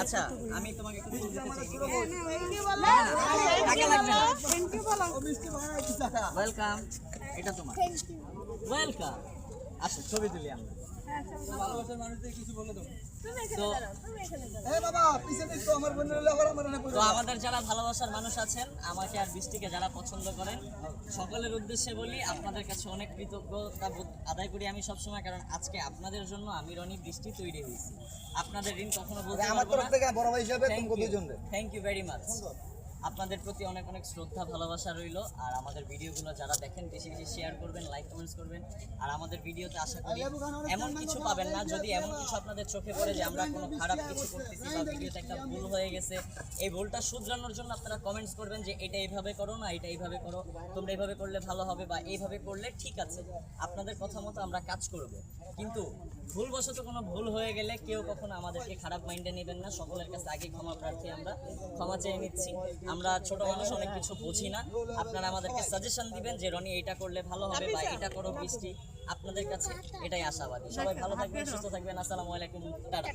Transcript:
আচ্ছা আমি তোমাকে একটু ফুল দিতে চাই। ওয়েলকাম, এটা তোমার। ওয়েলকাম। আচ্ছা ছবি তুলি আমরা। ভালোবাসার মানুষদের কিছু বলে দাও। তো আমাদের যারা ভালোবাসার মানুষ আছেন, আমাকে আর বৃষ্টিকে যারা পছন্দ করেন, সকলের উদ্দেশ্যে বলি আপনাদের কাছে অনেক কৃতজ্ঞতা আদায় করি আমি সবসময়, কারণ আজকে আপনাদের জন্য আমি রনি বৃষ্টি তৈরি হয়েছি। আপনাদের ঋণ কখনো বলতে পারবো না। Thank you very much. আপনাদের প্রতি অনেক অনেক শ্রদ্ধা ভালোবাসা রইল। আর আমাদের ভিডিওগুলো যারা দেখেন বেশি বেশি শেয়ার করবেন, লাইক কমেন্টস করবেন। আর আমাদের ভিডিওতে আশা করি এমন কিছু পাবেন না, যদি এমন কিছু আপনাদের চোখে পড়ে যে আমরা কোনো খারাপ কিছু করতেছি বা ভিডিওতে একটা ভুল হয়ে গেছে, এই ভুলটা শুধরানোর জন্য আপনারা কমেন্টস করবেন যে এটা এইভাবে করো না, এটা এইভাবে করো, তোমরা এইভাবে করলে ভালো হবে বা এইভাবে করলে ঠিক আছে। আপনাদের কথা মতো আমরা কাজ করব, কিন্তু ভুলবশত কোনো ভুল হয়ে গেলে কেউ কখনো আমাদেরকে খারাপ মাইন্ডে নেবেন না। সকলের কাছে আগে ক্ষমা প্রার্থী, আমরা ক্ষমা চেয়ে নিচ্ছি। আমরা ছোট মানুষ, অনেক কিছু বুঝি না। আপনারা আমাদেরকে সাজেশন দিবেন যে রনি এটা করলে ভালো হবে বা এটা করো বৃষ্টি। আপনাদের কাছে এটাই আশাবাদী। সবাই ভালো থাকবেন, সুস্থ থাকবেন। আসসালামু আলাইকুম, টাটা।